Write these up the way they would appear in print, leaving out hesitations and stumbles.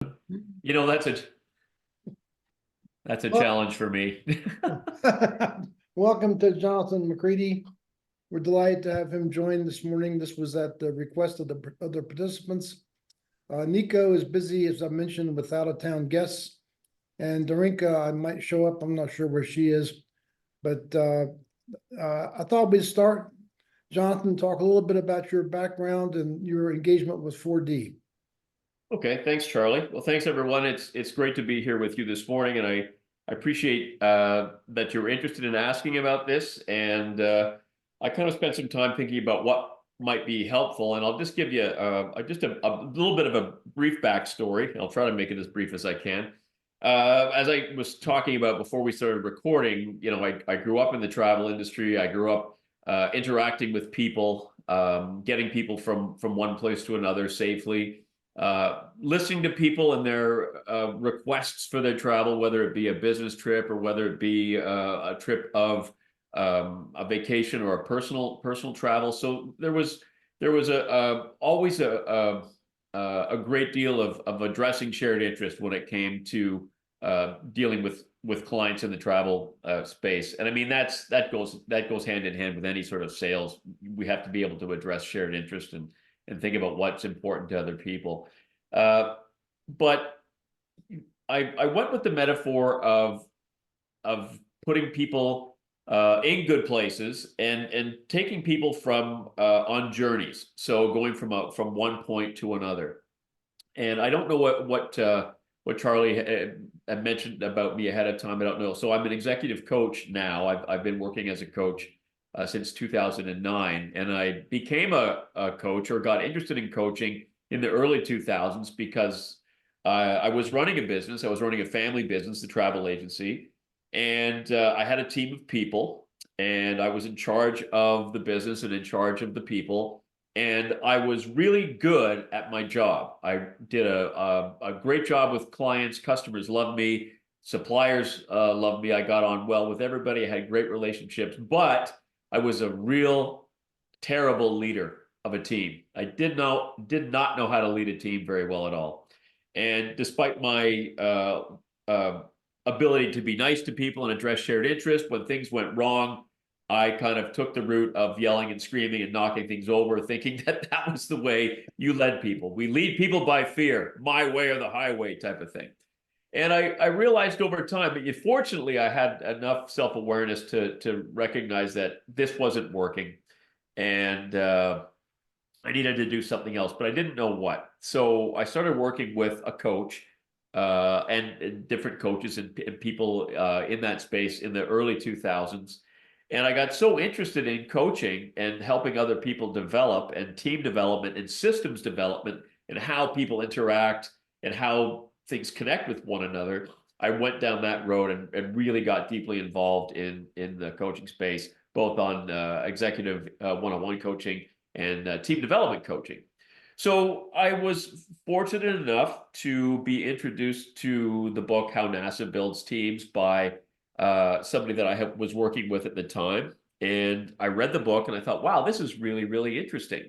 You know, that's a Well, challenge for me. welcome to Jonathan McCready. We're delighted to have him join this morning. This was at the request of the other participants. Nico is busy, as I mentioned, with out-of-town guests. And Darinka, I might show up. I'm not sure where she is. But I thought we'd start, Jonathan, talk a little bit about your background and your engagement with 4D. Okay, thanks, Charlie. Well, thanks everyone. It's great to be here with you this morning, and I appreciate that you're interested in asking about this. And I kind of spent some time thinking about what might be helpful, and I'll just give you just a little bit of a brief backstory. I'll try to make it as brief as I can. As I was talking about before we started recording, you know, I grew up in the travel industry. I grew up interacting with people, getting people from one place to another safely, listening to people and their requests for their travel, whether it be a business trip or whether it be a trip of a vacation or a personal travel. So there was always a great deal of addressing shared interest when it came to dealing with clients in the travel space. And I mean that goes hand in hand with any sort of sales. We have to be able to address shared interest and think about what's important to other people. But I went with the metaphor of putting people in good places and taking people from on journeys. So going from one point to another. And I don't know what Charlie had mentioned about me ahead of time. I don't know. So I'm an executive coach now. I've been working as a coach since 2009, and I became a coach or got interested in coaching in the early 2000s because I was running a business. I was running a family business, the travel agency, and I had a team of people, and I was in charge of the business and in charge of the people. And I was really good at my job. I did a great job with clients. Customers loved me. Suppliers loved me. I got on well with everybody. I had great relationships, but I was a real terrible leader of a team. I did not know how to lead a team very well at all. And despite my ability to be nice to people and address shared interest, when things went wrong, I kind of took the route of yelling and screaming and knocking things over, thinking that that was the way you led people. We lead people by fear, my way or the highway type of thing. And I realized over time, but fortunately, I had enough self-awareness to recognize that this wasn't working, and I needed to do something else, but I didn't know what. So I started working with a coach and different coaches and people in that space in the early 2000s. And I got so interested in coaching and helping other people develop and team development and systems development and how people interact and how things connect with one another. I went down that road and really got deeply involved in the coaching space, both on executive one-on-one coaching and team development coaching. So I was fortunate enough to be introduced to the book How NASA Builds Teams by somebody that I was working with at the time. And I read the book and I thought, wow, this is really, really interesting.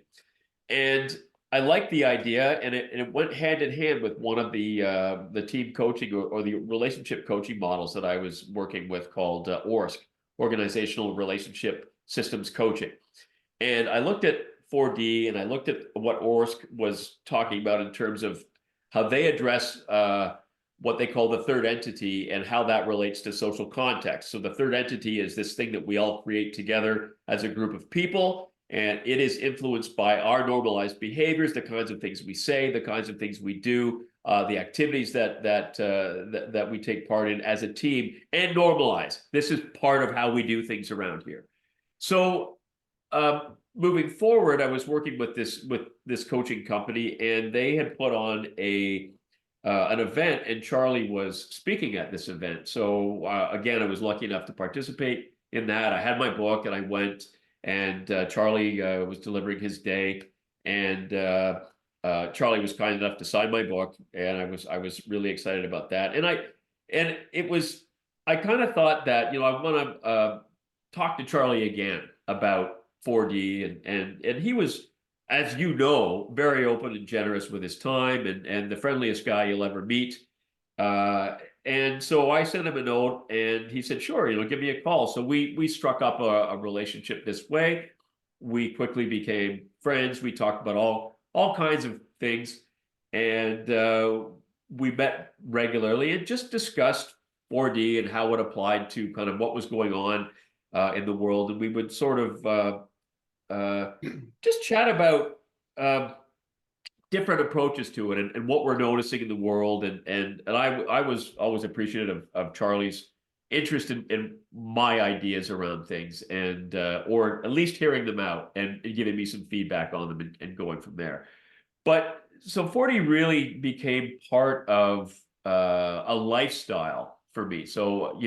And I liked the idea, and it went hand in hand with one of the team coaching or the relationship coaching models that I was working with called ORSC, Organizational Relationship Systems Coaching. And I looked at 4D and I looked at what ORSC was talking about in terms of how they address what they call the third entity and how that relates to social context. So the third entity is this thing that we all create together as a group of people, and it is influenced by our normalized behaviors, the kinds of things we say, the kinds of things we do, the activities that we take part in as a team, and normalize. This is part of how we do things around here. So moving forward, I was working with this coaching company, and they had put on an event, and Charlie was speaking at this event. So again, I was lucky enough to participate in that. I had my book, and I went, and Charlie was delivering his day, and Charlie was kind enough to sign my book, and I was really excited about that. And I kind of thought that I want to talk to Charlie again about 4D, and he was as you know, very open and generous with his time and the friendliest guy you'll ever meet. And so I sent him a note and he said, sure, give me a call. So we struck up a relationship this way. We quickly became friends. We talked about all kinds of things. And we met regularly and just discussed 4D and how it applied to kind of what was going on in the world. And we would sort of just chat about different approaches to it and what we're noticing in the world. And I was always appreciative of Charlie's interest in my ideas around things and or at least hearing them out and giving me some feedback on them and going from there. But so 40 really became part of a lifestyle for me. So,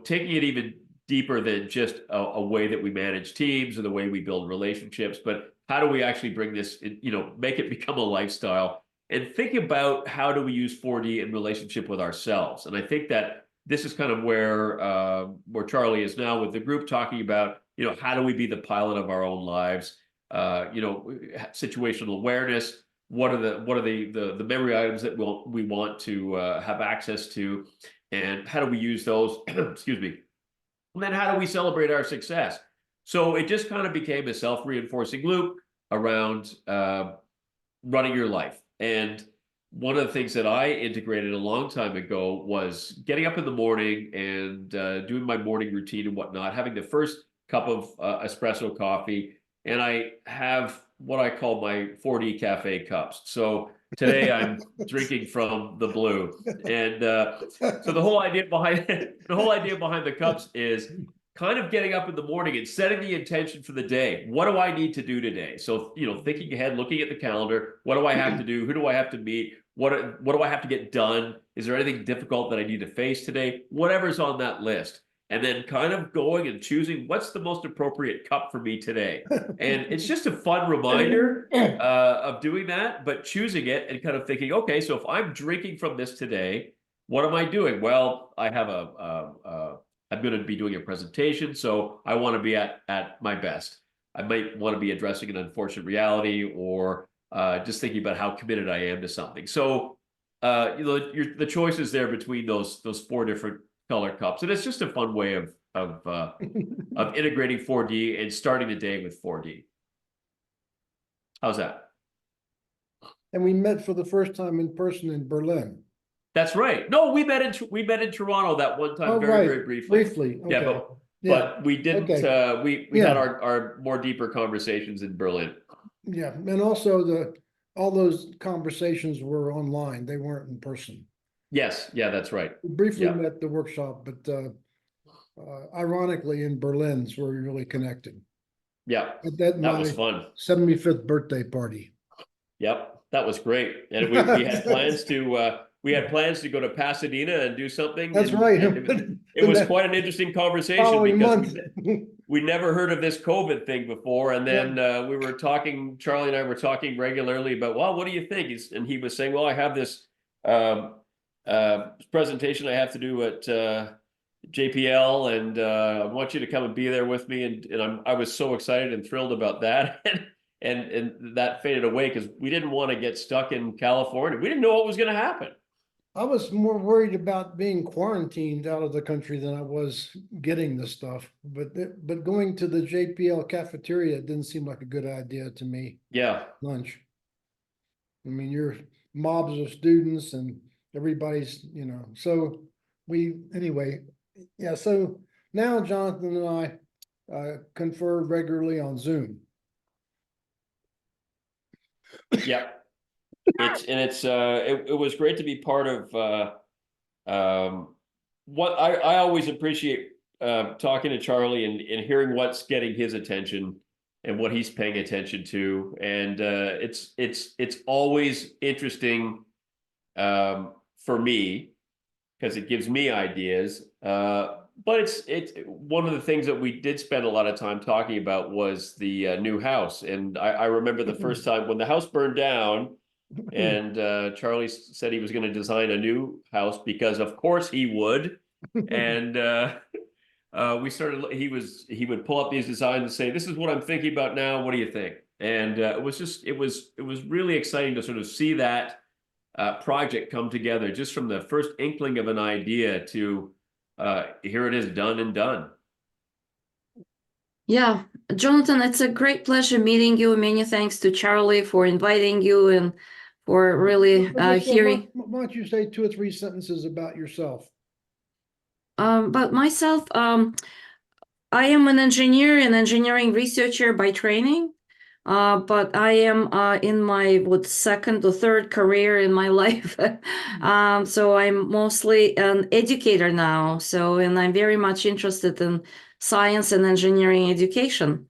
taking it even deeper than just a way that we manage teams or the way we build relationships, but how do we actually bring this, make it become a lifestyle and think about how do we use 4D in relationship with ourselves. And I think that this is kind of where Charlie is now with the group talking about, how do we be the pilot of our own lives? Situational awareness. What are the memory items that we want to have access to, and how do we use those? Excuse me. And then how do we celebrate our success? So it just kind of became a self-reinforcing loop around running your life. And one of the things that I integrated a long time ago was getting up in the morning and doing my morning routine and whatnot, having the first cup of espresso coffee. And I have what I call my 4D cafe cups. So today I'm drinking from the blue. And so the whole idea behind the cups is kind of getting up in the morning and setting the intention for the day. What do I need to do today? So, thinking ahead, looking at the calendar, what do I have to do? Who do I have to meet? What do I have to get done? Is there anything difficult that I need to face today? Whatever's on that list. And then kind of going and choosing what's the most appropriate cup for me today. And it's just a fun reminder of doing that, but choosing it and kind of thinking, okay, so if I'm drinking from this today, what am I doing? Well, I have I'm going to be doing a presentation, so I want to be at my best. I might want to be addressing an unfortunate reality or just thinking about how committed I am to something. So, the choice is there between those four different color cups, and it's just a fun way of integrating 4D and starting the day with 4D. How's that? And we met for the first time in person in Berlin. That's right. No, we met in Toronto that one time, very briefly. Briefly, okay. Yeah, but we didn't. Okay. We had our more deeper conversations in Berlin. Yeah, and also all those conversations were online; they weren't in person. Yes, yeah, that's right. We briefly met at the workshop, but ironically, in Berlin's where we really connected. Yeah, That was fun. 75th birthday party. Yep, that was great, and we had plans to go to Pasadena and do something. That's right. It was quite an interesting conversation because month. we never heard of this COVID thing before, and then we were talking. Charlie and I were talking regularly about, well, what do you think? And he was saying, well, I have this presentation I have to do at JPL, and I want you to come and be there with me. And I was so excited and thrilled about that. And that faded away because we didn't want to get stuck in California. We didn't know what was going to happen. I was more worried about being quarantined out of the country than I was getting the stuff. But going to the JPL cafeteria didn't seem like a good idea to me. Yeah. Lunch. I mean, you're mobs of students and everybody's, so anyway, yeah. So now Jonathan and I confer regularly on Zoom. Yeah. It was great to be part of what I always appreciate talking to Charlie and hearing what's getting his attention and what he's paying attention to. And it's always interesting for me because it gives me ideas. But it's one of the things that we did spend a lot of time talking about was the new house. And I remember the first time when the house burned down and Charlie said he was going to design a new house because of course he would. And he would pull up these designs and say, this is what I'm thinking about now. What do you think? And it was just it was really exciting to sort of see that project come together, just from the first inkling of an idea to here it is, done and done. Yeah, Jonathan, it's a great pleasure meeting you. Many thanks to Charlie for inviting you and for really Melissa, hearing. why don't you say 2 or 3 sentences about yourself? But myself, I am an engineer and engineering researcher by training. But I am in my second or third career in my life. So I'm mostly an educator now. So, and I'm very much interested in science and engineering education.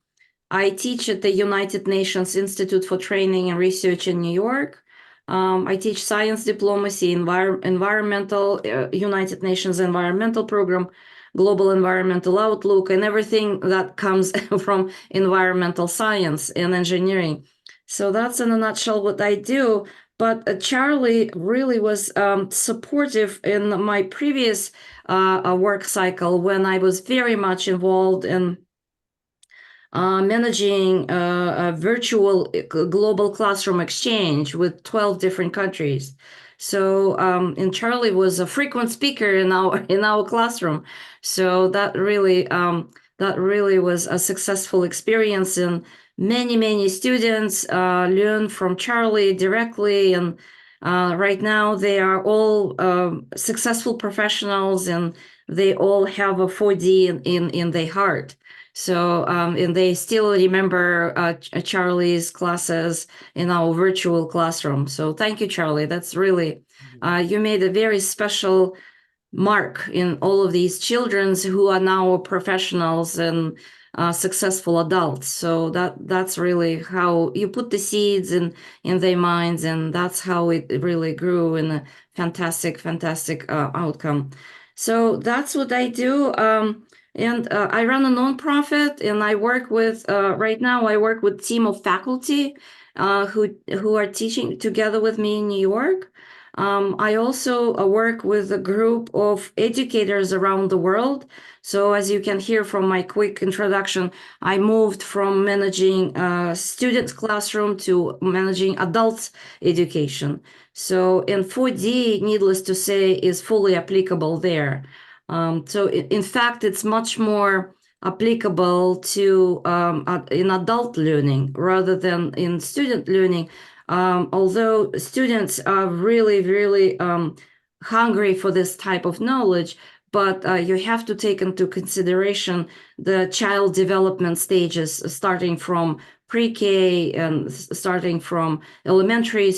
I teach at the United Nations Institute for Training and Research in New York. I teach science diplomacy, environmental, United Nations Environmental Program, Global Environmental Outlook, and everything that comes from environmental science and engineering. So that's in a nutshell what I do. But Charlie really was supportive in my previous work cycle when I was very much involved in managing a virtual global classroom exchange with 12 different countries. So, and Charlie was a frequent speaker in our classroom. So that really was a successful experience, and many students learn from Charlie directly. And right now they are all successful professionals, and they all have a 4D in their heart. So, and they still remember Charlie's classes in our virtual classroom. So thank you, Charlie. That's really, you made a very special mark in all of these children who are now professionals and successful adults. So that's really how you put the seeds in their minds, and that's how it really grew in a fantastic outcome. So that's what I do. And I run a nonprofit, and I work with right now. I work with a team of faculty who are teaching together with me in New York. I also work with a group of educators around the world. So as you can hear from my quick introduction, I moved from managing students' classroom to managing adults' education. So, and 4D, needless to say, is fully applicable there. So in fact, it's much more applicable to in adult learning rather than in student learning. Although students are really hungry for this type of knowledge, but you have to take into consideration the child development stages, starting from pre-K and starting from in elementary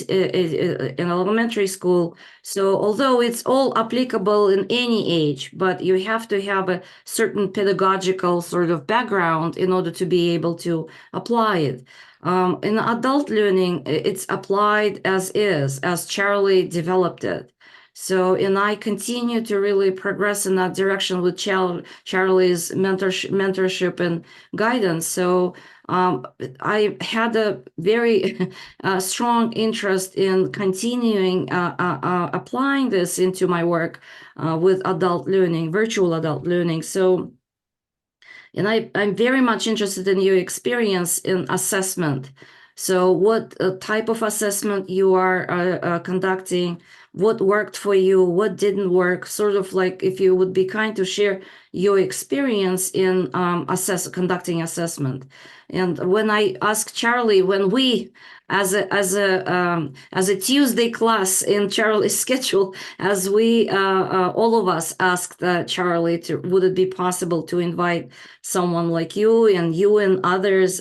school. So although it's all applicable in any age, but you have to have a certain pedagogical sort of background in order to be able to apply it. In adult learning, it's applied as is, as Charlie developed it. So, and I continue to really progress in that direction with Charlie's mentorship and guidance. So, I had a very strong interest in continuing applying this into my work with adult learning, virtual adult learning. So, and I'm very much interested in your experience in assessment. So what type of assessment you are conducting, what worked for you, what didn't work, sort of like if you would be kind to share your experience in conducting assessment. And when I asked Charlie, when we as a Tuesday class in Charlie's schedule, as we all of us asked Charlie to, would it be possible to invite someone like you and others.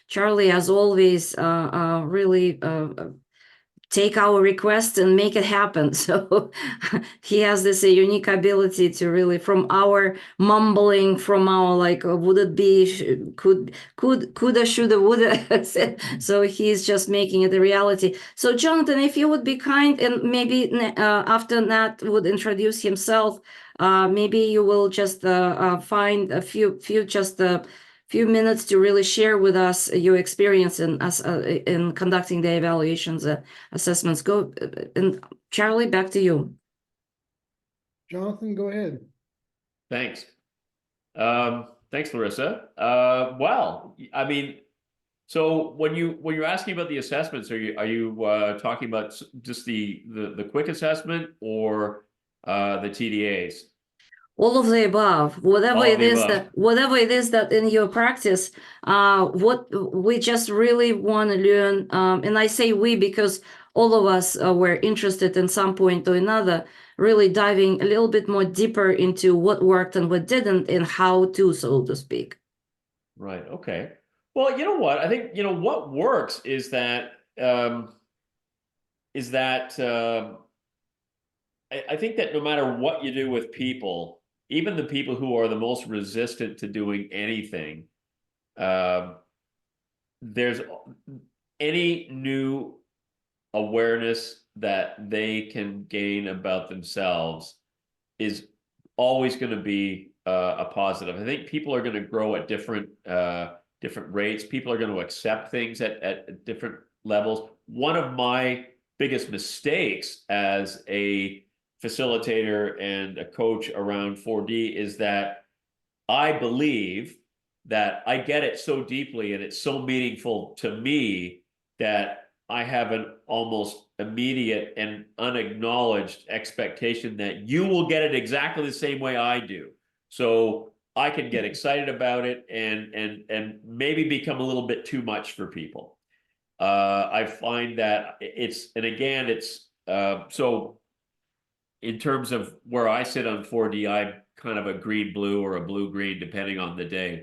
Charlie, as always, really take our request and make it happen. So he has this unique ability to really, from our mumbling, from our like, would it be, coulda, shoulda, woulda. So he's just making it a reality. So Jonathan, if you would be kind and maybe after Nat would introduce himself, maybe you will just find a few minutes to really share with us your experience in conducting the evaluations assessments. Go and Charlie, back to you. Jonathan, go ahead. Thanks. Thanks, Larissa. Well, I mean, So when you're asking about the assessments, are you talking about just the quick assessment or the TDAs? All of the above, All of the above. whatever it is that in your practice, what we just really want to learn, and I say we because all of us were interested in some point or another, really diving a little bit more deeper into what worked and what didn't, and how to, so to speak. Right. Okay. Well, you know what? I think, what works is that is that I think that no matter what you do with people, even the people who are the most resistant to doing anything, um, there's any new awareness that they can gain about themselves is always going to be a positive. I think people are going to grow at different rates. People are going to accept things at different levels. One of my biggest mistakes as a facilitator and a coach around 4D is that I believe that I get it so deeply and it's so meaningful to me that I have an almost immediate and unacknowledged expectation that you will get it exactly the same way I do. So I can get excited about it and maybe become a little bit too much for people. I find that so in terms of where I sit on 4D, I'm kind of a green blue or a blue green, depending on the day.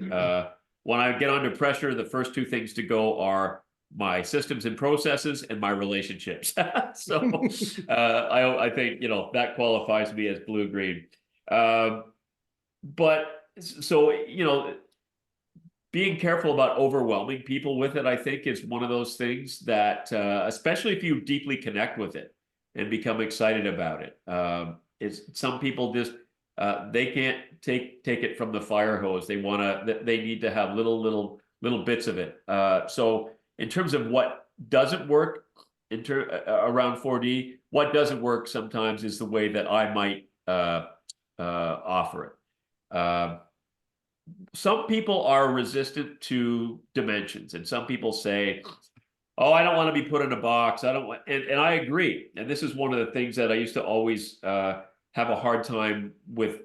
When I get under pressure, the first two things to go are my systems and processes and my relationships. So I think that qualifies me as blue green. But so being careful about overwhelming people with it, I think, is one of those things that, especially if you deeply connect with it and become excited about it. It's some people just they can't take it from the fire hose. They need to have little bits of it. So in terms of what doesn't work around 4D, what doesn't work sometimes is the way that I might offer it. Some people are resistant to dimensions, and some people say, oh, I don't want to be put in a box. I don't want, and I agree. And this is one of the things that I used to always have a hard time with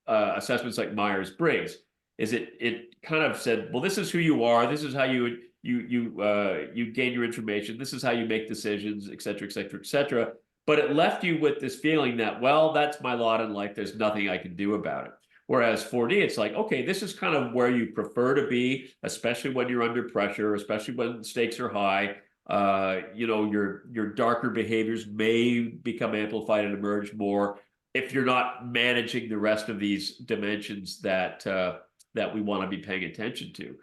assessments like Myers-Briggs, is it kind of said, well, this is who you are. This is how you gain your information. This is how you make decisions, et cetera, et cetera, et cetera. But it left you with this feeling that, well, that's my lot in life. There's nothing I can do about it. Whereas 4D, it's like, okay, this is kind of where you prefer to be, especially when you're under pressure, especially when the stakes are high. Your darker behaviors may become amplified and emerge more if you're not managing the rest of these dimensions that we want to be paying attention to.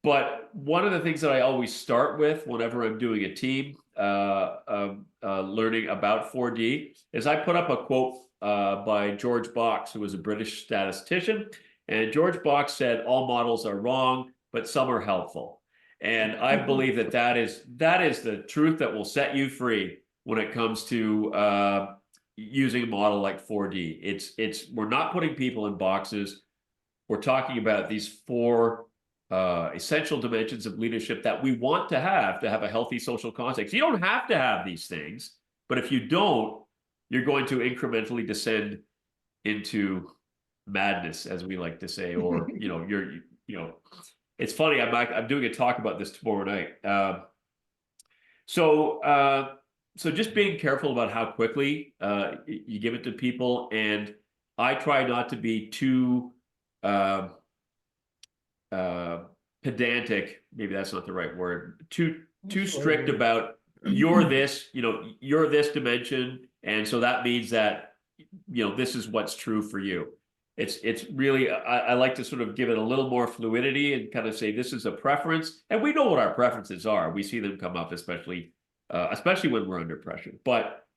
But one of the things that I always start with whenever I'm doing a team learning about 4D is I put up a quote by George Box, who was a British statistician. And George Box said, all models are wrong, but some are helpful. And I believe that is the truth that will set you free when it comes to using a model like 4D. We're not putting people in boxes. We're talking about these four essential dimensions of leadership that we want to have a healthy social context. You don't have to have these things, but if you don't, you're going to incrementally descend into madness, as we like to say, or it's funny. I'm doing a talk about this tomorrow night. So just being careful about how quickly you give it to people, and I try not to be too pedantic. Maybe that's not the right word. Too strict about you're this dimension, and so that means that this is what's true for you. It's really I like to sort of give it a little more fluidity and kind of say this is a preference, and we know what our preferences are. We see them come up, especially when we're under pressure. But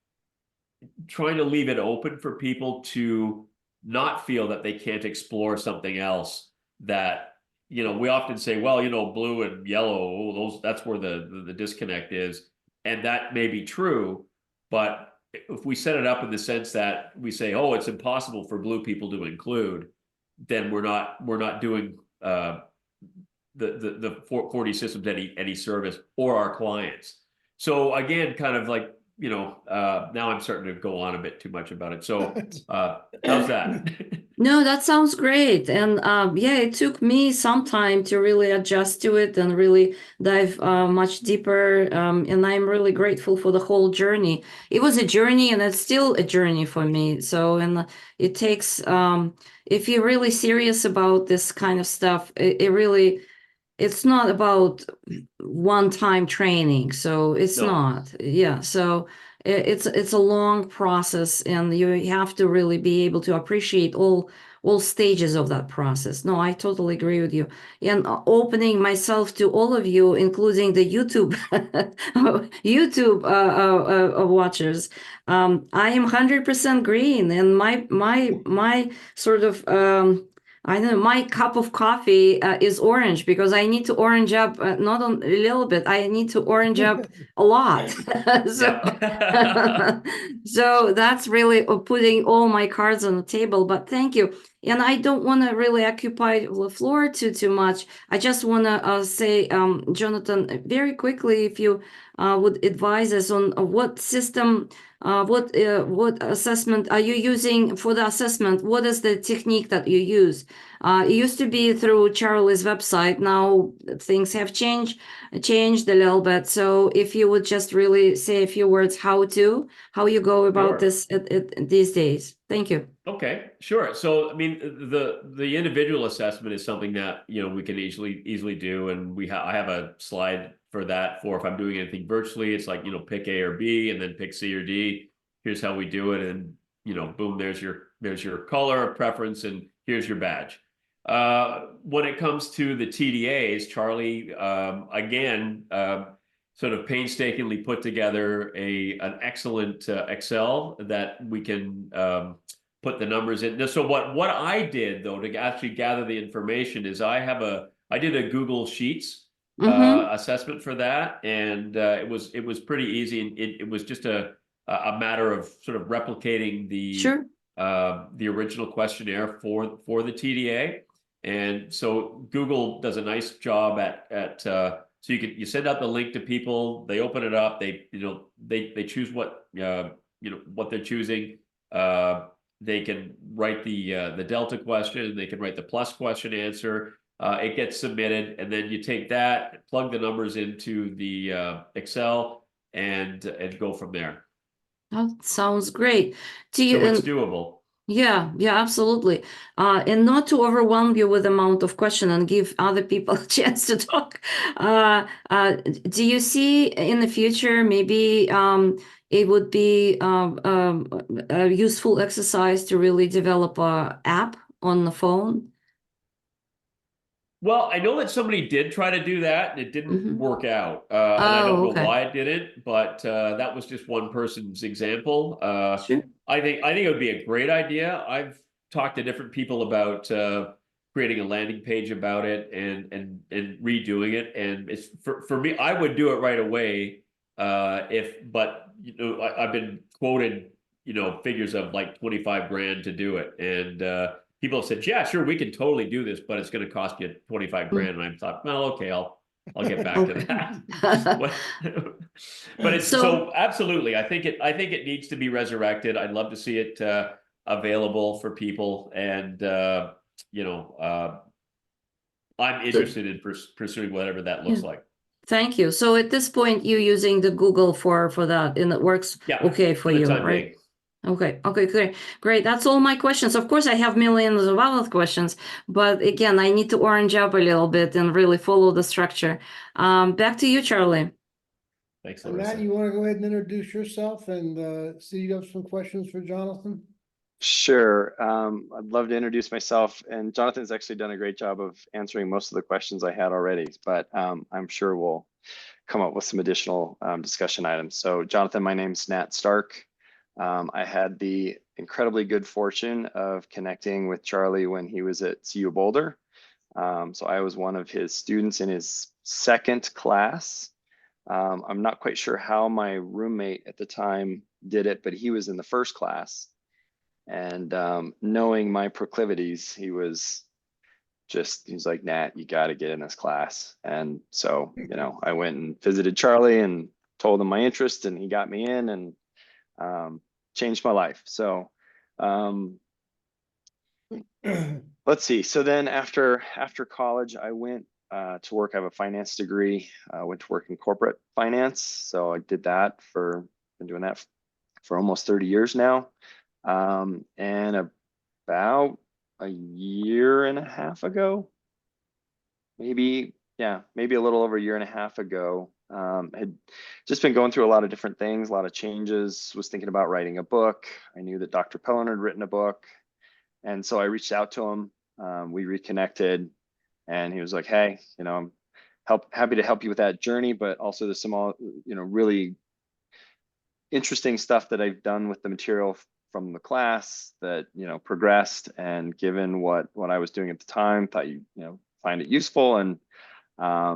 trying to leave it open for people to not feel that they can't explore something else. That we often say, well, blue and yellow, that's where the disconnect is, and that may be true, but if we set it up in the sense that we say, oh, it's impossible for blue people to include, then we're not doing the 40 systems any service or our clients. So again, kind of like, you know, now I'm starting to go on a bit too much about it. So how's that? No, that sounds great. And yeah, it took me some time to really adjust to it and really dive much deeper. And I'm really grateful for the whole journey. It was a journey and it's still a journey for me. So, and it takes, if you're really serious about this kind of stuff, it really, it's not about one-time training. So it's No. not. Yeah. So it's a long process and you have to really be able to appreciate all stages of that process. No, I totally agree with you. And opening myself to all of you, including the YouTube YouTube watchers. I am 100% green, and my sort of I don't know, my cup of coffee is orange because I need to orange up not a little bit. I need to orange up a lot. So, Yeah. so that's really putting all my cards on the table. But thank you. And I don't want to really occupy the floor too much. I just want to say, Jonathan, very quickly, if you would advise us on what system, what assessment are you using for the assessment? What is the technique that you use? It used to be through Charlie's website. Now things have changed a little bit. So if you would just really say a few words, how you go about Sure. this these days. Thank you. Okay, sure. So, I mean, the individual assessment is something that, you know, we can easily do, and I have a slide for that for if I'm doing anything virtually. It's like, you know, pick A or B, and then pick C or D. Here's how we do it, and you know, boom, there's your color preference, and here's your badge. When it comes to the TDAs, Charlie, again, sort of painstakingly put together an excellent Excel that we can put the numbers in. So what I did though to actually gather the information is I did a Google Sheets Mm-hmm. assessment for that, and it was pretty easy, and it was just a matter of sort of replicating Sure. the original questionnaire for the TDA. And so Google does a nice job at so you send out the link to people, they open it up, they choose what what they're choosing. They can write the delta question, they can write the plus question answer. It gets submitted, and then you take that, plug the numbers into the Excel, and go from there. That sounds great. Do you, So it's and doable. yeah, yeah, absolutely. And not to overwhelm you with amount of question and give other people a chance to talk. Do you see in the future maybe it would be a useful exercise to really develop a app on the phone? Well, I know that somebody did try to do that and it didn't Hmm. work out. And I don't Oh, know okay. why it didn't, but that was just one person's example. Sure. I think it would be a great idea. I've talked to different people about creating a landing page about it and redoing it. And it's for me, I would do it right away. But you know, I've been quoted, you know, figures of like 25 grand to do it. And people have said, yeah, sure, we can totally do this, but it's going to cost you 25 Mm. grand. And I thought, well, okay, I'll get back to Okay. that. But it's So. so absolutely. I think it needs to be resurrected. I'd love to see it available for people, and you know, I'm interested in pursuing whatever that Yeah. looks like. Thank you. So at this point, you're using the Google for that, and it works Yeah, okay for for the you, time right? being. Okay. Okay. Great. Great. That's all my questions. Of course, I have millions of other questions, but again, I need to orange up a little bit and really follow the structure. Back to you, Charlie. Thanks, And Matt, Larissa. you want to go ahead and introduce yourself and see you have some questions for Jonathan? Sure. I'd love to introduce myself, and Jonathan's actually done a great job of answering most of the questions I had already, but I'm sure we'll come up with some additional discussion items. So Jonathan, my name's Nat Stark. I had the incredibly good fortune of connecting with Charlie when he was at CU Boulder. So I was one of his students in his second class. I'm not quite sure how my roommate at the time did it, but he was in the first class. And knowing my proclivities, he was he's like, Nat, you got to get in this class. And so, I went and visited Charlie and told him my interest, and he got me in, and changed my life. So let's see. So then after college, I went to work. I have a finance degree. I went to work in corporate finance. So I did that been doing that for almost 30 years now. And about a year and a half ago, maybe a little over a year and a half ago, had just been going through a lot of different things, a lot of changes, was thinking about writing a book. I knew that Dr. Pellin had written a book. And so I reached out to him. We reconnected, and he was like, hey, I'm happy to help you with that journey, but also there's some, really interesting stuff that I've done with the material from the class that, progressed, and given what I was doing at the time, thought you find it useful. And I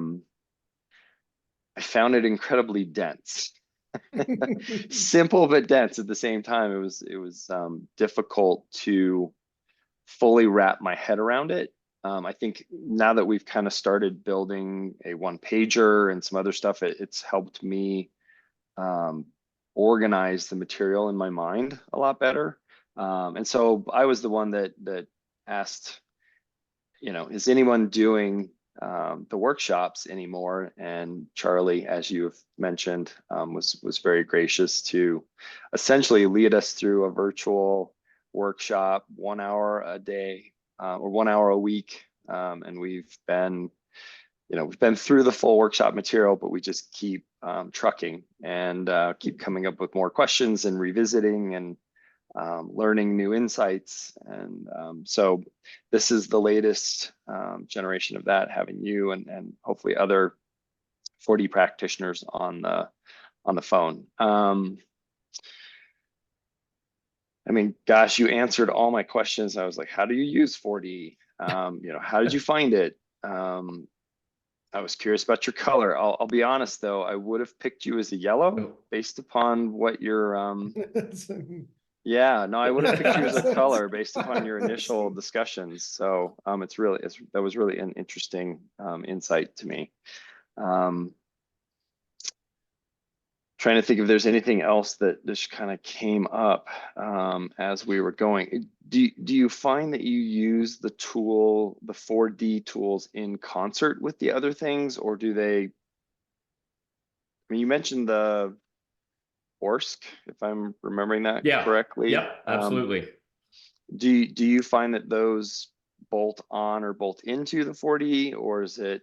found it incredibly dense. Simple but dense at the same time. It was difficult to fully wrap my head around it. I think now that we've kind of started building a one-pager and some other stuff, it's helped me organize the material in my mind a lot better. And so I was the one that asked, is anyone doing the workshops anymore? And Charlie, as you have mentioned, was very gracious to essentially lead us through a virtual workshop, 1 hour a day, or 1 hour a week. And we've been through the full workshop material, but we just keep trucking and keep coming up with more questions and revisiting and learning new insights. And so this is the latest generation of that, having you and hopefully other 4D practitioners on the phone. I mean, gosh, you answered all my questions. I was like, how do you use 4D? How did you find it? I was curious about your color. I'll be honest though, I would have picked you as a yellow based upon what your yeah, no, I would have picked you as a color based upon your initial discussions. So that was really an interesting insight to me. Trying to think if there's anything else that just kind of came up as we were going. Do you find that you use the 4D tools in concert with the other things, or do they? I mean, you mentioned the ORSC, if I'm remembering that correctly. Yep, absolutely. Do you find that those bolt on or bolt into the 4D, or is it?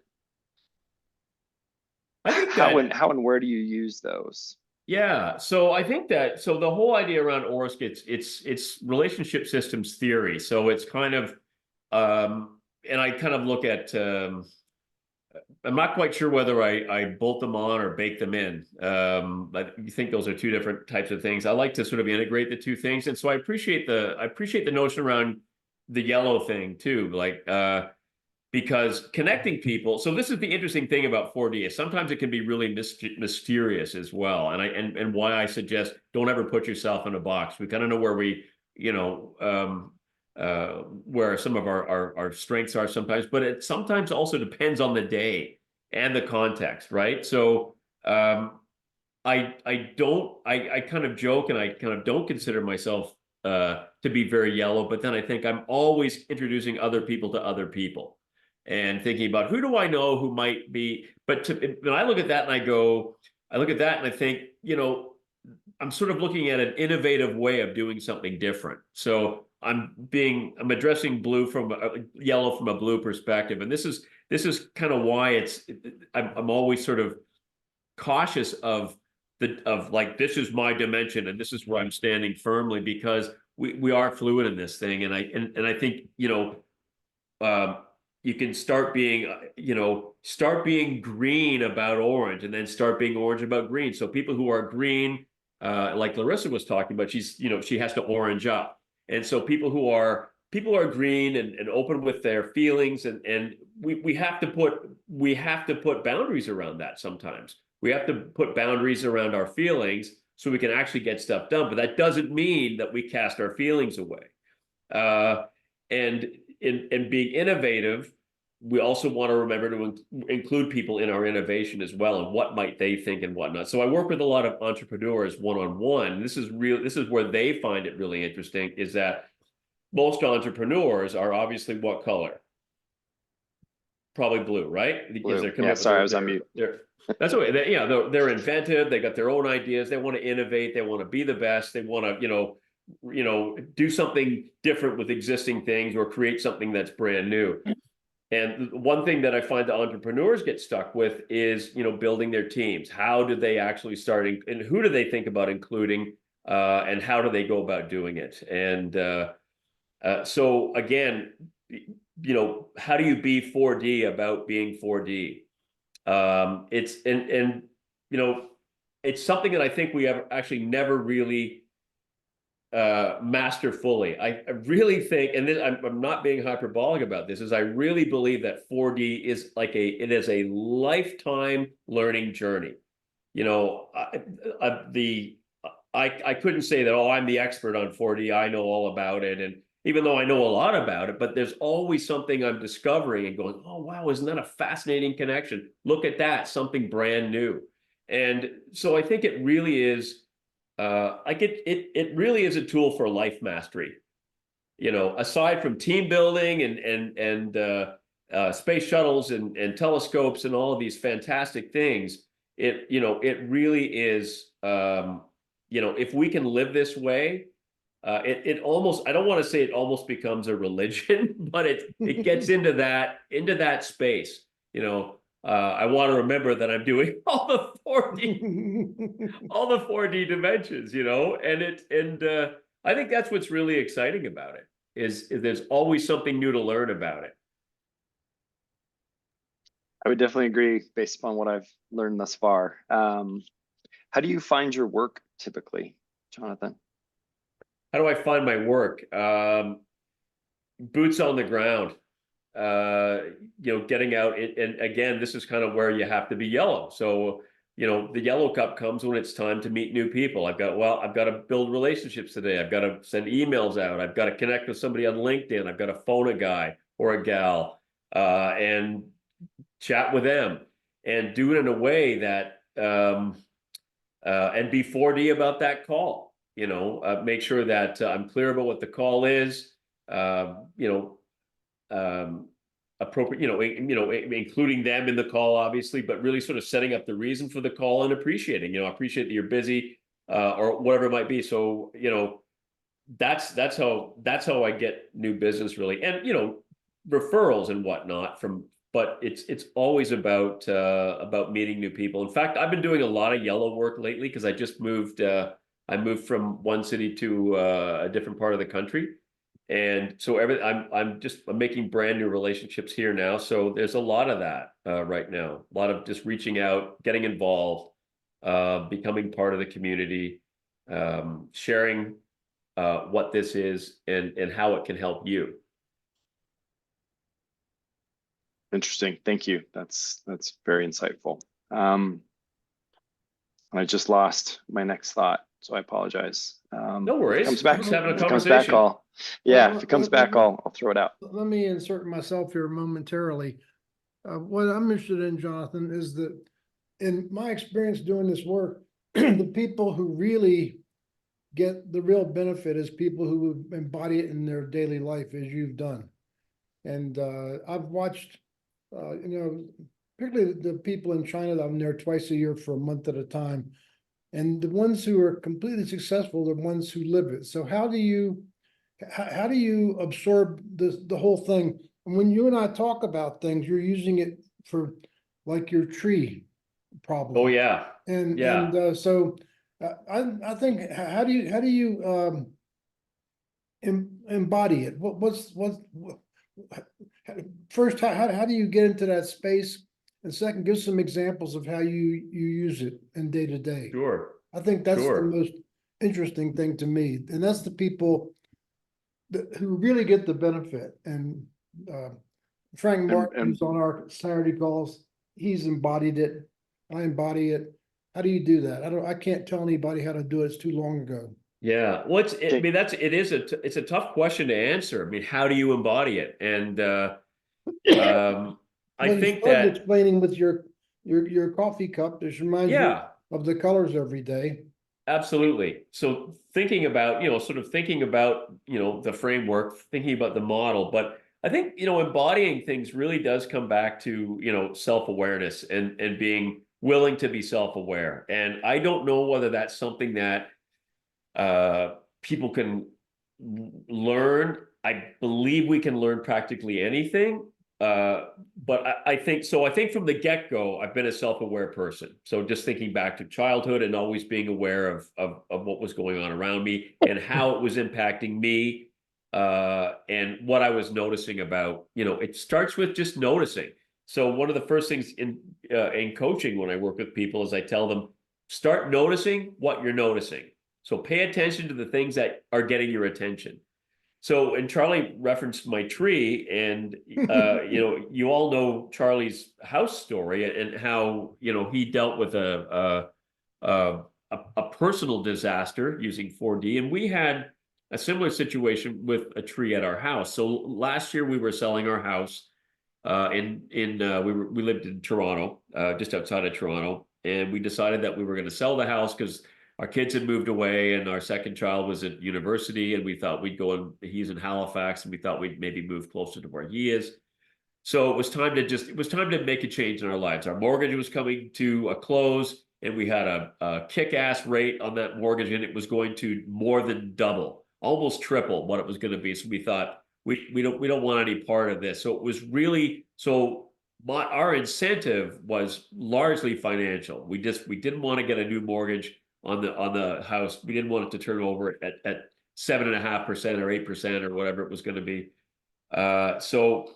I think how and where do you use those? Yeah, so I think the whole idea around ORSC, it's relationship systems theory. So it's kind of, and I kind of look at, I'm not quite sure whether I bolt them on or bake them in. But you think those are two different types of things. I like to sort of integrate the two things, and so I appreciate the notion around the yellow thing too, like because connecting people. So this is the interesting thing about 4D is sometimes it can be really mysterious as well, and why I suggest don't ever put yourself in a box. We kind of know where where some of our strengths are sometimes, but it sometimes also depends on the day and the context, right? So I kind of joke, and I kind of don't consider myself to be very yellow, but then I think I'm always introducing other people to other people and thinking about who do I know who might be. But when I look at that and I look at that and I think, I'm sort of looking at an innovative way of doing something different. So I'm addressing yellow from a blue perspective, and this is kind of why I'm always sort of cautious of like, this is my dimension and this is where I'm standing firmly, because we are fluid in this thing, and I think you can start being green about orange, and then start being orange about green. So people who are green, like Larissa was talking about, she has to orange up. And so people who are green and open with their feelings, and we have to put boundaries around that sometimes. We have to put boundaries around our feelings so we can actually get stuff done. But that doesn't mean that we cast our feelings away. And being innovative, we also want to remember to include people in our innovation as well, and what might they think and whatnot. So I work with a lot of entrepreneurs one-on-one. This is where they find it really interesting, is that most entrepreneurs are obviously what color? Probably blue, right? Because Blue. they're coming Yeah, up with sorry, I was on mute. that's okay. They're inventive. They got their own ideas. They want to innovate. They want to be the best. They want to, do something different with existing things or create something that's brand new. And one thing that I find the entrepreneurs get stuck with is, building their teams. How do they actually start, and who do they think about including, and how do they go about doing it? And so again, how do you be 4D about being 4D? It's something that I think we have actually never really master fully. I really think, and this, I'm not being hyperbolic about this, is I really believe that 4D is it is a lifetime learning journey. I couldn't say that, oh, I'm the expert on 4D, I know all about it. And even though I know a lot about it, but there's always something I'm discovering and going, oh, wow, isn't that a fascinating connection? Look at that, something brand new. And so I think it really is, it really is a tool for life mastery. Aside from team building and space shuttles and telescopes and all of these fantastic things, it really is, if we can live this way, it almost, I don't want to say it almost becomes a religion, but it gets into that space. I want to remember that I'm doing all the 4D dimensions, and I think that's what's really exciting about it, is there's always something new to learn about it. I would definitely agree based upon what I've learned thus far. How do you find your work typically, Jonathan? How do I find my work? Boots on the ground. Getting out, and again, this is kind of where you have to be yellow. So, the yellow cup comes when it's time to meet new people. I've got to build relationships today. I've got to send emails out. I've got to connect with somebody on LinkedIn. I've got to phone a guy or a gal, and chat with them, and do it in a way that, and be 4D about that call. Make sure that I'm clear about what the call is. Appropriate, including them in the call, obviously, but really sort of setting up the reason for the call and appreciating, appreciate that you're busy, or whatever it might be. So, that's how I get new business, really. And, referrals and whatnot but it's always about meeting new people. In fact, I've been doing a lot of yellow work lately because I just moved, I moved from one city to a different part of the country. And so I'm making brand new relationships here now. So there's a lot of that right now. A lot of just reaching out, getting involved, becoming part of the community, sharing what this is and how it can help you. Interesting. Thank you. That's very insightful. I just lost my next thought, so I apologize. No worries. If it comes back, Just having a if it comes back, conversation. if it comes back, I'll throw it out. Let me insert myself here momentarily. What I'm interested in, Jonathan, is that in my experience doing this work, the people who really get the real benefit is people who embody it in their daily life, as you've done. And I've watched, particularly the people in China that I'm there twice a year for a month at a time. And the ones who are completely successful are the ones who live it. So how do you absorb the whole thing? And when you and I talk about things, you're using it for like your tree problem. Oh yeah. So I think how do you embody it? First, how do you get into that space? And second, give some examples of how you use it in day to day. Sure. I think that's Sure. the most interesting thing to me, and that's the people who really get the benefit. And Frank Martin, who's on our Saturday calls, he's embodied it. I embody it. How do you do that? I can't tell anybody how to do it. It's too long ago. Yeah, well, it's a tough question to answer. I mean, how do you embody it? And I Well, you think started that, explaining with your coffee cup, this reminds you yeah, of the colors every day. absolutely. So thinking about, sort of thinking about, the framework, thinking about the model, but I think, embodying things really does come back to, self-awareness and being willing to be self-aware. And I don't know whether that's something that people can learn. I believe we can learn practically anything. But I think so. I think from the get-go, I've been a self-aware person. So just thinking back to childhood and always being aware of what was going on around me and how it was impacting me, and what I was noticing about, it starts with just noticing. So one of the first things in coaching when I work with people is I tell them, start noticing what you're noticing. So pay attention to the things that are getting your attention. So, and Charlie referenced my tree, and you all know Charlie's house story and how he dealt with a, a personal disaster using 4D, and we had a similar situation with a tree at our house. So last year we were selling our house. We lived in Toronto, just outside of Toronto, and we decided that we were going to sell the house because our kids had moved away and our second child was at university, and we thought we'd go and he's in Halifax, and we thought we'd maybe move closer to where he is. So it was time to make a change in our lives. Our mortgage was coming to a close, and we had a kick-ass rate on that mortgage, and it was going to more than double, almost triple what it was going to be. So we thought we don't want any part of this. So it was really our incentive was largely financial. We didn't want to get a new mortgage on the house. We didn't want it to turn over at 7.5% or 8% or whatever it was going to be. So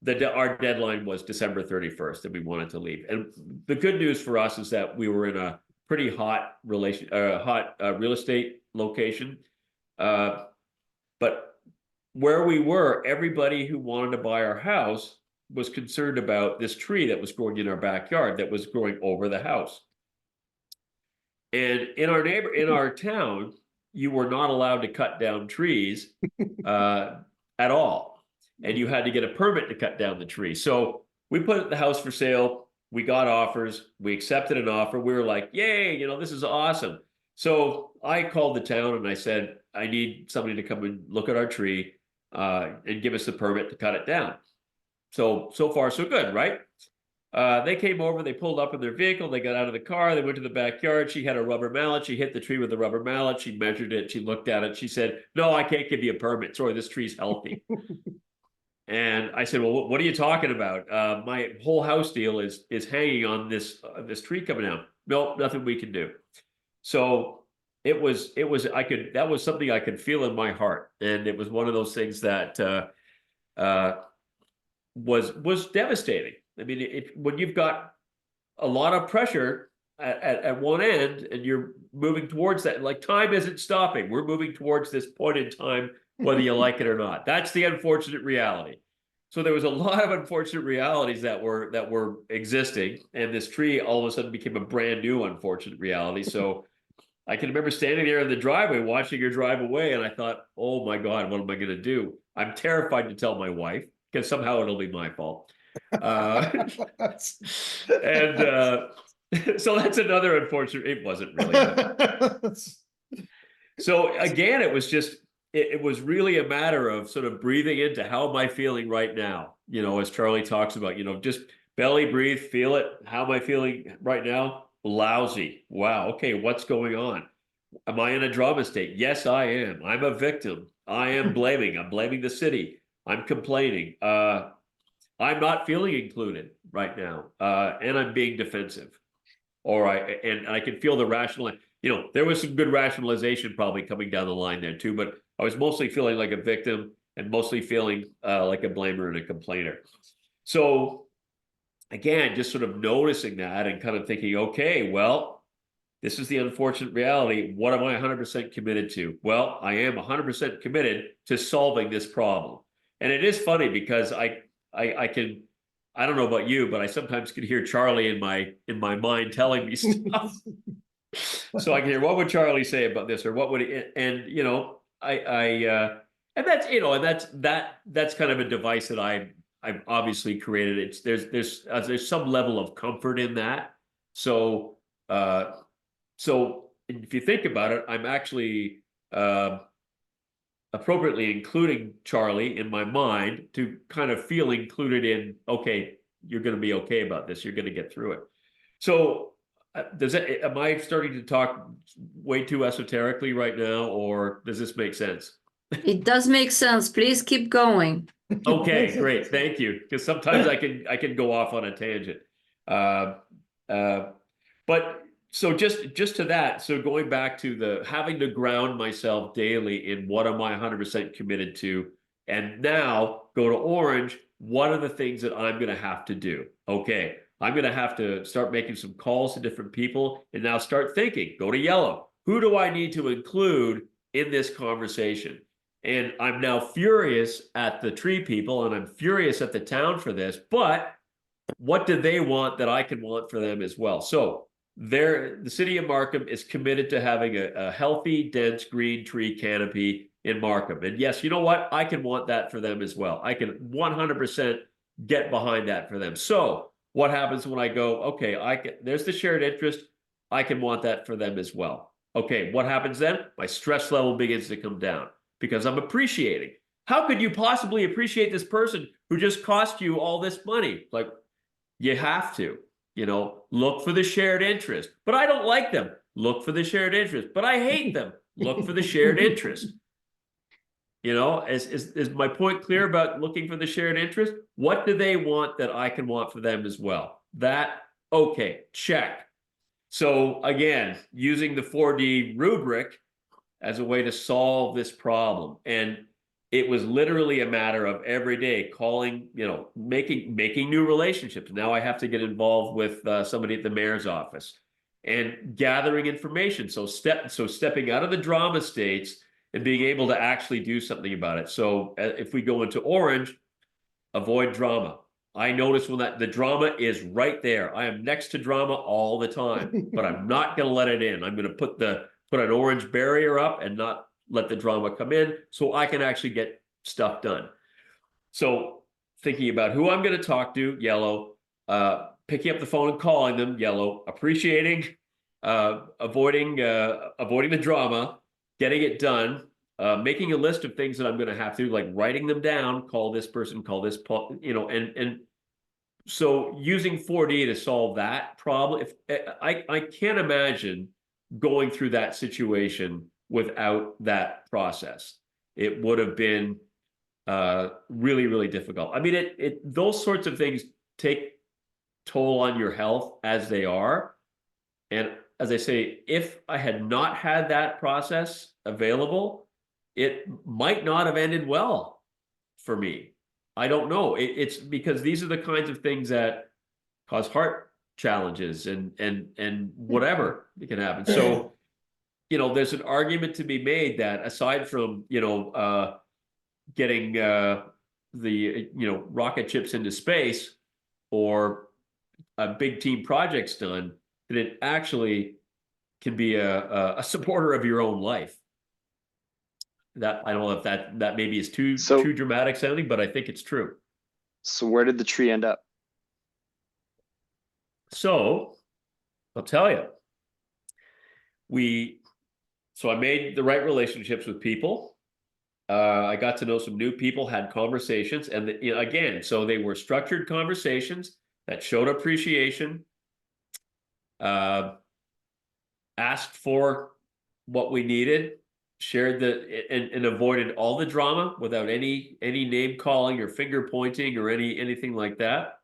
our deadline was December 31st, and we wanted to leave. And the good news for us is that we were in a pretty hot real estate location. But where we were, everybody who wanted to buy our house was concerned about this tree that was growing in our backyard that was growing over the house. And in our town, you were not allowed to cut down trees at all. And you had to get a permit to cut down the tree. So we put the house for sale. We got offers. We accepted an offer. We were like, yay, this is awesome. So I called the town and I said, I need somebody to come and look at our tree and give us the permit to cut it down. So far, so good, right? They came over, they pulled up in their vehicle, they got out of the car, they went to the backyard. She had a rubber mallet. She hit the tree with a rubber mallet. She measured it. She looked at it. She said, no, I can't give you a permit. Sorry, this tree's healthy. And I said, well, what are you talking about? My whole house deal is hanging on this tree coming down. No, nothing we can do. So that was something I could feel in my heart. And it was one of those things that was devastating. I mean, when you've got a lot of pressure at one end and you're moving towards that, like time isn't stopping. We're moving towards this point in time, whether you like it or not. That's the unfortunate reality. So there was a lot of unfortunate realities that were existing, and this tree all of a sudden became a brand new unfortunate reality. So I can remember standing there in the driveway watching her drive away, and I thought, oh my God, what am I going to do? I'm terrified to tell my wife because somehow it'll be my fault. And so that's another unfortunate. It wasn't really. So again, it was just it was really a matter of sort of breathing into how am I feeling right now? As Charlie talks about, just belly breathe, feel it. How am I feeling right now? Lousy. Wow. Okay, what's going on? Am I in a drama state? Yes, I am. I'm a victim. I am blaming. I'm blaming the city. I'm complaining. I'm not feeling included right now, and I'm being defensive. All right, and I can feel the rational. There was some good rationalization probably coming down the line there too, but I was mostly feeling like a victim and mostly feeling like a blamer and a complainer. So again, just sort of noticing that and kind of thinking, okay, well, this is the unfortunate reality. What am I 100% committed to? Well, I am 100% committed to solving this problem. And it is funny because I don't know about you, but I sometimes can hear Charlie in my mind telling me stuff. So I can hear, what would Charlie say about this, or what would he, and and that's that's kind of a device that I've obviously created it. There's some level of comfort in that. So if you think about it, I'm actually appropriately including Charlie in my mind to kind of feel included in, okay, you're going to be okay about this. You're going to get through it. So am I starting to talk way too esoterically right now, or does this make sense? It does make sense. Please keep going. Okay, great. Thank you. Because sometimes I can go off on a tangent. But so just to that, so going back to the having to ground myself daily in what am I 100% committed to, and now go to Orange, what are the things that I'm going to have to do? Okay, I'm going to have to start making some calls to different people and now start thinking, go to Yellow. Who do I need to include in this conversation? And I'm now furious at the tree people and I'm furious at the town for this, but what do they want that I can want for them as well? So the city of Markham is committed to having a healthy, dense green tree canopy in Markham. And yes, you know what? I can want that for them as well. I can 100% get behind that for them. So what happens when I go, okay, there's the shared interest. I can want that for them as well. Okay, what happens then? My stress level begins to come down because I'm appreciating. How could you possibly appreciate this person who just cost you all this money? Like, you have to, look for the shared interest. But I don't like them. Look for the shared interest. But I hate them. Look for the shared interest. Is my point clear about looking for the shared interest? What do they want that I can want for them as well? Okay, check. So again, using the 4D rubric as a way to solve this problem. And it was literally a matter of every day calling, making new relationships. Now I have to get involved with somebody at the mayor's office and gathering information. So stepping out of the drama states and being able to actually do something about it. So if we go into Orange, avoid drama. I notice when the drama is right there. I am next to drama all the time, but I'm not going to let it in. I'm going to put an orange barrier up and not let the drama come in so I can actually get stuff done. So thinking about who I'm going to talk to, Yellow, picking up the phone and calling them, Yellow, appreciating, avoiding the drama, getting it done, making a list of things that I'm going to have to, like writing them down, call this person, call this, and so using 4D to solve that problem, I can't imagine going through that situation without that process. It would have been really, really difficult. I mean, those sorts of things take toll on your health as they are. And as I say, if I had not had that process available, it might not have ended well for me. I don't know. It's because these are the kinds of things that cause heart challenges and whatever that can happen. So, there's an argument to be made that aside from, getting the rocket chips into space or big team projects done, that it actually can be a supporter of your own life. That I don't know if that maybe is too dramatic sounding, but I think it's true. So where did the tree end up? So I'll tell you, so I made the right relationships with people. I got to know some new people, had conversations, and again, so they were structured conversations that showed appreciation, asked for what we needed, shared and avoided all the drama without any name calling or finger pointing or anything like that.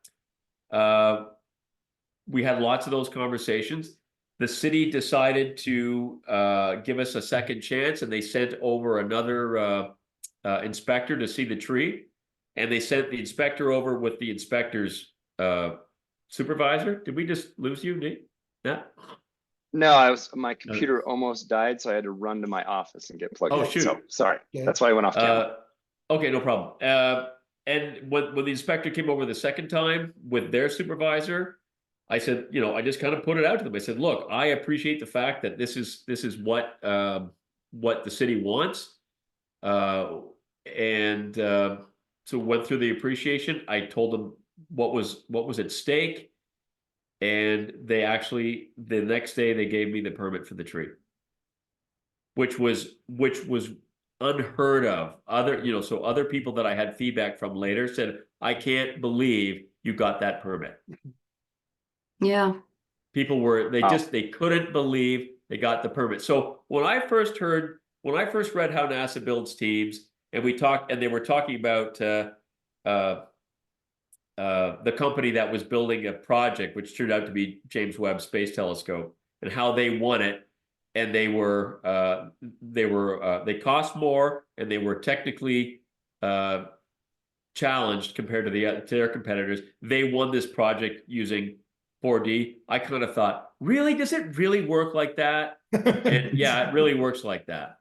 We had lots of those conversations. The city decided to give us a second chance, and they sent over another inspector to see the tree, and they sent the inspector over with the inspector's supervisor. Did we just lose you, Nate? Yeah. No, my computer almost died, so I had to run to my office and get plugged in. Shoot. So sorry. Yeah. That's why I went off camera. Okay, no problem. And when the inspector came over the second time with their supervisor, I said, I just kind of put it out to them. I said, look, I appreciate the fact that this is what the city wants. And so went through the appreciation. I told them what was at stake. And they actually, the next day they gave me the permit for the tree. Which was unheard of. So other people that I had feedback from later said, I can't believe you got that permit. Yeah. People were, Wow. they couldn't believe they got the permit. So when I first read how NASA builds teams, and they were talking about the company that was building a project, which turned out to be James Webb Space Telescope, and how they won it. And they cost more, and they were technically challenged compared to their competitors. They won this project using 4D. I kind of thought, really, does it really work like that? And yeah, it really works like that.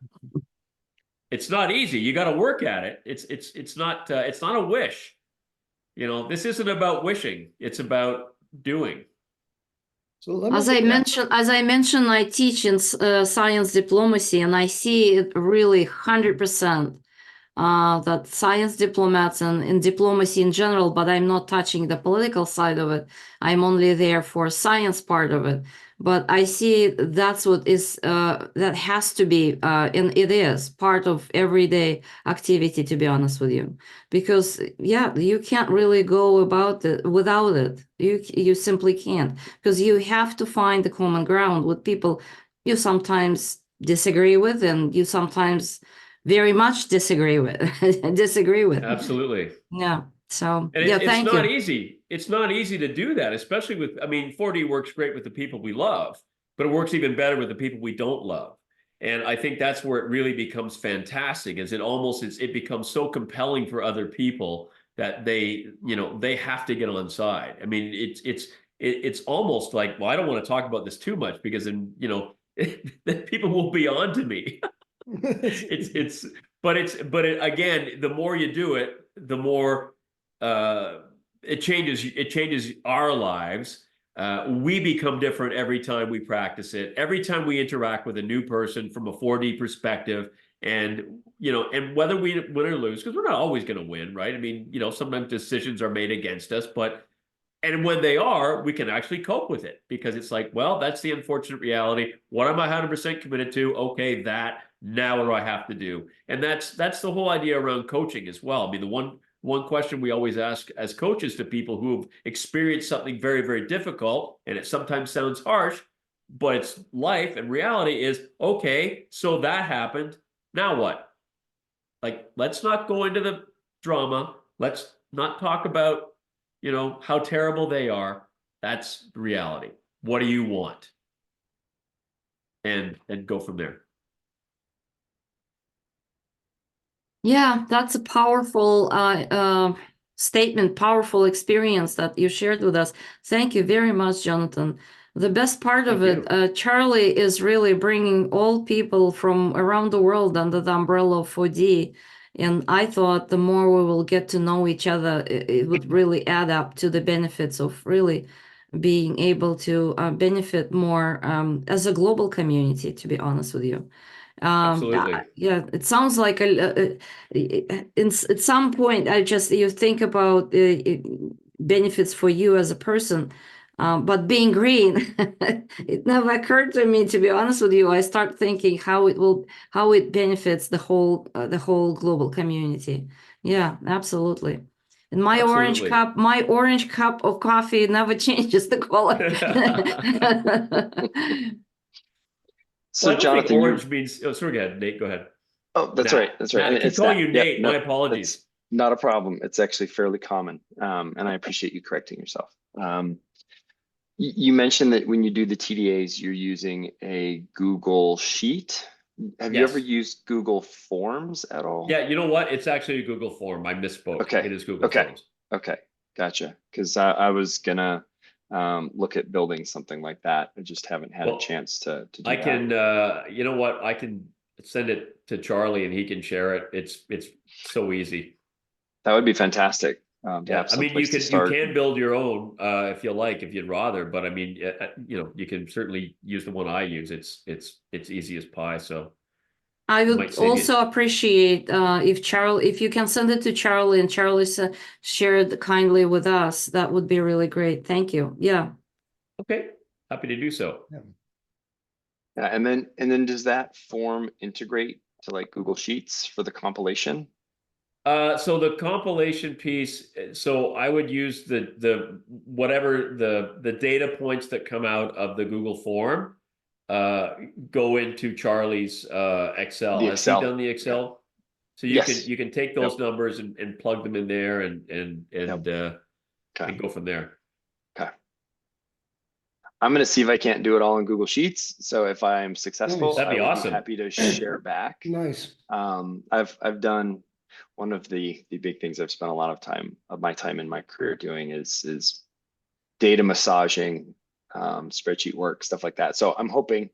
It's not easy. You got to work at it. It's not a wish. This isn't about wishing. It's about doing. So let me As I mentioned, I teach in science diplomacy, and I see it really 100% that science diplomats and in diplomacy in general, but I'm not touching the political side of it. I'm only there for science part of it. But I see that's what is that has to be, and it is part of everyday activity, to be honest with you, because you can't really go about it without it. You simply can't, because you have to find the common ground with people you sometimes disagree with, and you sometimes very much disagree with. Absolutely. Yeah. So And yeah, it's thank not you. easy. It's not easy to do that, especially 4D works great with the people we love, but it works even better with the people we don't love. And I think that's where it really becomes fantastic, is it becomes so compelling for other people that they have to get on side. I mean, it's almost like, well, I don't want to talk about this too much because then, then people will be on to me. Again, the more you do it, the more it changes our lives. We become different every time we practice it, every time we interact with a new person from a 4D perspective. And whether we win or lose, because we're not always going to win, right? I mean, sometimes decisions are made against us, and when they are, we can actually cope with it, because it's like, well, that's the unfortunate reality. What am I 100% committed to? Okay, now what do I have to do? And that's the whole idea around coaching as well. I mean, the one question we always ask as coaches to people who have experienced something very, very difficult, and it sometimes sounds harsh, but it's life and reality, is, okay, so that happened. Now what? Like, let's not go into the drama. Let's not talk about, how terrible they are. That's reality. What do you want? And go from there. Yeah, that's a powerful statement, powerful experience that you shared with us. Thank you very much, Jonathan. The best part of Thank it, Charlie is really bringing all people from around the world under the umbrella of 4D. And I thought the more we will get to know each other, it would really add up to the benefits of really being able to benefit more as a global community, to be honest with you. Absolutely. Yeah, it sounds like at some point, you think about benefits for you as a person, but being green, it never occurred to me, to be honest with you. I start thinking how it benefits the whole global community. Yeah, absolutely. And my Absolutely. orange cup of coffee never changes the color. So Well, I don't think Jonathan, orange means. Oh, sorry, go ahead, Nate. Go ahead. oh, that's Nat. right. That's right. Nat, I And keep it's calling that. you Yep. Nate. No, My that's apologies. not a problem. It's actually fairly common. And I appreciate you correcting yourself. You mentioned that when you do the TDAs, you're using a Google Sheet. Have you ever Yes. used Google Forms at all? Yeah, you know what? It's actually a Google form. I misspoke. Okay. It is Google Okay. Forms. Okay. Gotcha. Because I was gonna look at building something like that. I just haven't had a Well, chance to do I that. can, you know what? I can send it to Charlie and he can share it. It's so easy. That would be fantastic to Yeah, have I some mean, you place to can start. build your own if you like, if you'd rather. But I mean, you can certainly use the one I use. It's easy as pie. So I Might would save you- also appreciate if you can send it to Charlie and Charlie share it kindly with us. That would be really great. Thank you. Yeah. Okay, happy to do so. Yeah, and then does that form integrate to like Google Sheets for the compilation? So the compilation piece, so I would use the whatever the data points that come out of the Google form go into Charlie's Excel. The Has he Excel. done the Excel? So Yes. you can take those Yep. numbers and plug them in there and Okay. go from there. Okay. I'm going to see if I can't do it all in Google Sheets. So if I'm successful, Nice. That'd be I would awesome. be happy to share back. Nice. I've done one of the big things I've spent a lot of my time in my career doing is data massaging, spreadsheet work, stuff like that. So I'm hoping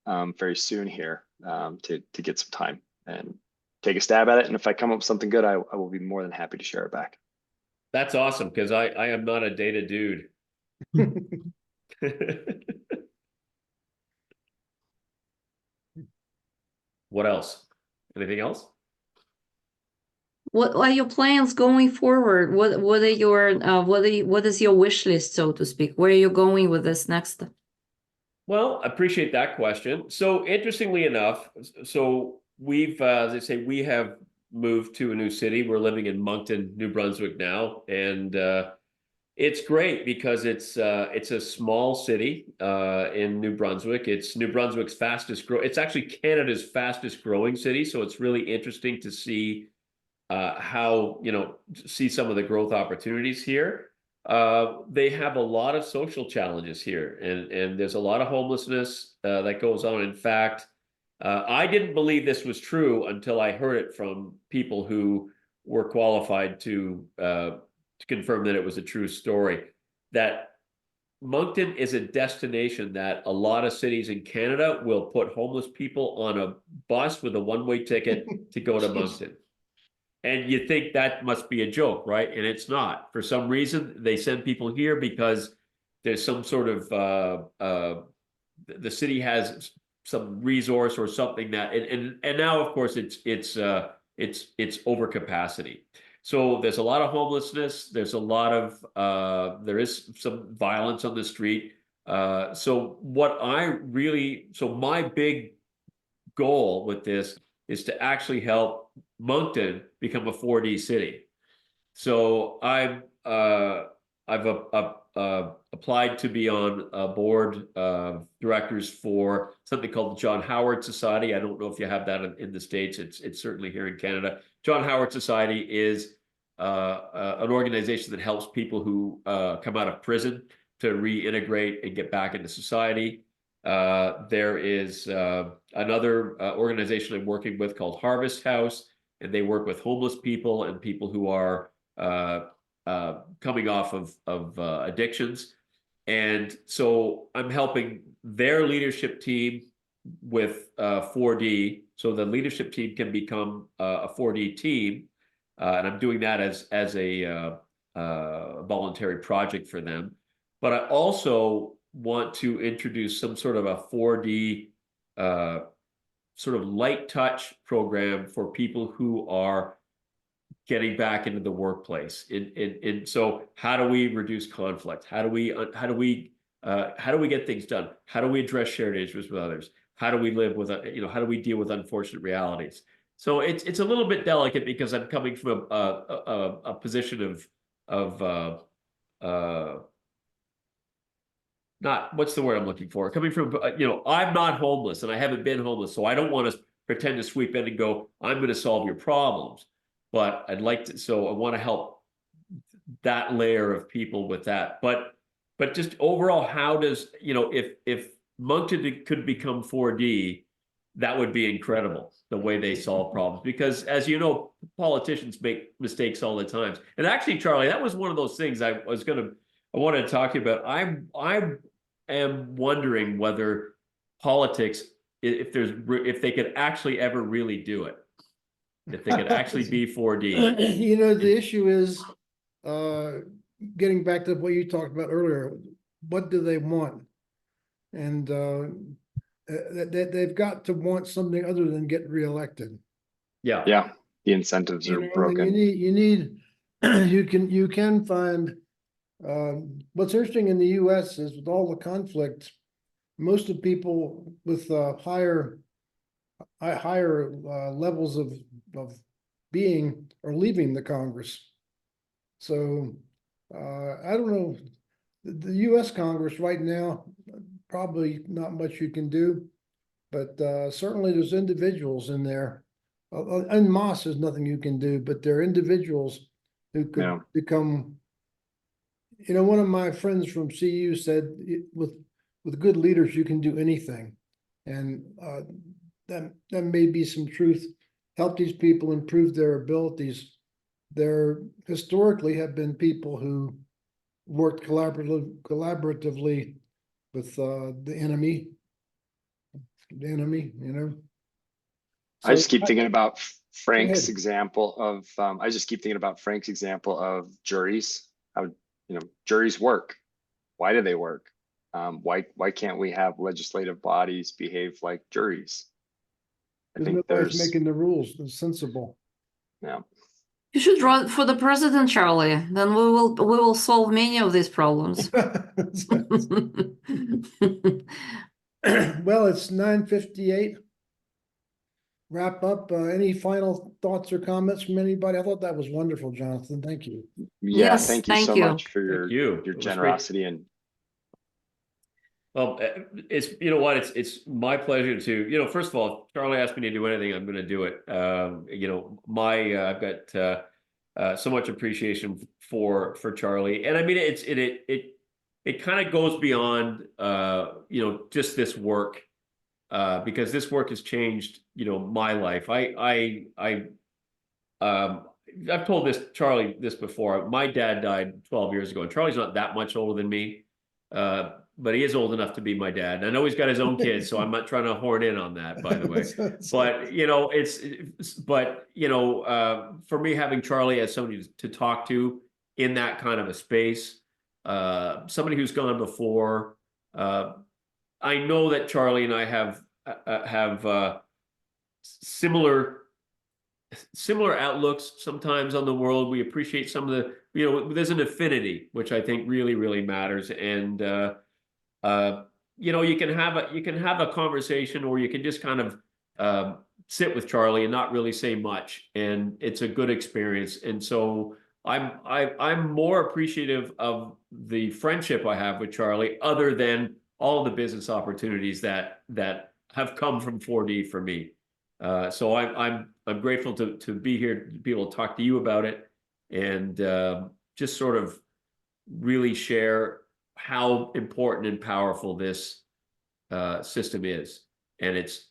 very soon here to get some time and take a stab at it. And if I come up with something good, I will be more than happy to share it back. That's awesome because I am not a data dude. What else? Anything else? What are your plans going forward? What are your what is your wish list, so to speak? Where are you going with this next? Well, I appreciate that question. So interestingly enough, so we've, as I say, we have moved to a new city. We're living in Moncton, New Brunswick now, and it's great because it's a small city in New Brunswick. It's New Brunswick's fastest grow. It's actually Canada's fastest growing city. So it's really interesting to see how, see some of the growth opportunities here. They have a lot of social challenges here, and there's a lot of homelessness that goes on. In fact, I didn't believe this was true until I heard it from people who were qualified to confirm that it was a true story. That Moncton is a destination that a lot of cities in Canada will put homeless people on a bus with a one-way ticket to go to Moncton. And you think that must be a joke, right? And it's not. For some reason, they send people here because there's some sort of the city has some resource or something that and now of course it's overcapacity. So there's a lot of homelessness. There's a lot of there is some violence on the street. So my big goal with this is to actually help Moncton become a 4D city. So I've applied to be on a board of directors for something called the John Howard Society. I don't know if you have that in the States. It's certainly here in Canada. John Howard Society is an organization that helps people who come out of prison to reintegrate and get back into society. There is another organization I'm working with called Harvest House, and they work with homeless people and people who are coming off of addictions. And so I'm helping their leadership team with 4D, so the leadership team can become a 4D team. And I'm doing that as a voluntary project for them. But I also want to introduce some sort of a 4D sort of light touch program for people who are getting back into the workplace. And so how do we reduce conflict? How do we get things done? How do we address shared interests with others? How do we live with how do we deal with unfortunate realities? So it's a little bit delicate because I'm coming from a position of not what's the word I'm looking for? Coming from, I'm not homeless and I haven't been homeless, so I don't want to pretend to sweep in and go, I'm going to solve your problems. But I'd like to, so I want to help that layer of people with that. But just overall, how does, if Moncton could become 4D, that would be incredible, the way they solve problems. Because as you know, politicians make mistakes all the time. And actually, Charlie, that was one of those things I wanted to talk to you about. I am wondering whether politics, if they could actually ever really do it, if they could actually be 4D. The issue is, getting back to what you talked about earlier, what do they want? And they've got to want something other than get reelected. Yeah. Yeah, the incentives You are know, and broken. you need, you can find, what's interesting in the US is with all the conflict, most of the people with higher levels of being are leaving the Congress. So I don't know, the US Congress right now, probably not much you can do, but certainly there's individuals in there. En masse, there's nothing you can do, but there are individuals who could Yeah. become, you know, one of my friends from CU said, with good leaders, you can do anything. And that may be some truth. Help these people improve their abilities. There historically have been people who worked collaboratively with the enemy, you know. I just So keep thinking about Frank's ahead. example of, I just keep thinking about Frank's example of juries, how, you know, juries work. Why do they work? Why can't we have legislative bodies behave like juries? I There's think nobody's there's, making the rules. It's sensible. yeah, You should run for the president, Charlie. Then we will solve many of these problems. Well, it's 9:58. Wrap up. Any final thoughts or comments from anybody? I thought that was wonderful, Jonathan. Thank you. yeah, Yes, thank you thank so you. much for Thank you. your It was great. generosity and Well, it's, you know what, it's my pleasure to, you know, first of all, if Charlie asked me to do anything, I'm going to do it. You know, I've got so much appreciation for Charlie, and I mean, it kind of goes beyond, you know, just this work, because this work has changed, you know, my life. I've told Charlie this before. My dad died 12 years ago, and Charlie's not that much older than me. But he is old enough to be my dad. And I know he's got his own kids, so I'm not trying to horn in on that, by the way. But you know, for me, having Charlie as somebody to talk to in that kind of a space, somebody who's gone before, I know that Charlie and I have similar outlooks sometimes on the world. We appreciate some of the, you know, there's an affinity, which I think really, really matters. And you know, you can have a conversation, or you can just kind of sit with Charlie and not really say much, and it's a good experience. And so I'm more appreciative of the friendship I have with Charlie, other than all the business opportunities that have come from 4D for me. So I'm grateful to be here, to be able to talk to you about it, and just sort of really share how important and powerful this system is, and it's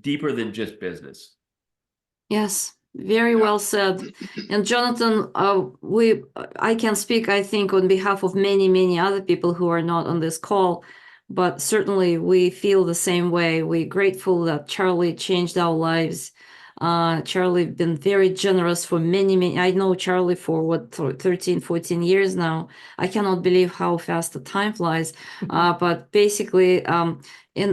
deeper than just business. Yes, very well said. And Jonathan, I can speak, I think, on behalf of many, many other people who are not on this call, but certainly we feel the same way. We're grateful that Charlie changed our lives. Charlie been very generous for many, I know Charlie for 13, 14 years now. I cannot believe how fast the time flies. But basically, and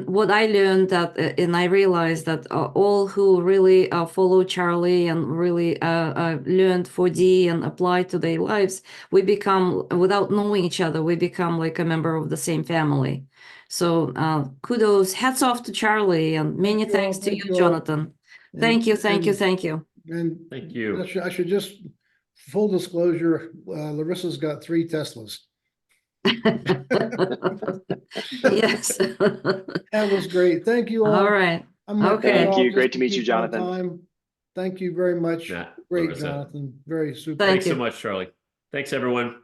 what I learned that, and I realized that all who really follow Charlie and really learned 4D and applied to their lives, we become, without knowing each other, we become like a member of the same family. So kudos, hats off to Charlie, and many thanks to you, Jonathan. Thank you. And Thank you. I should just, full disclosure, Larissa's got 3 Teslas. Yes. That was great. Thank you all. All right. I'm gonna cut it Okay. Thank you. off Great just to meet you, keep on Jonathan. time. Thank you very much. Yeah, Great, Larissa. Jonathan. Very super. Thank Thanks you. so much, Charlie. Thanks, everyone.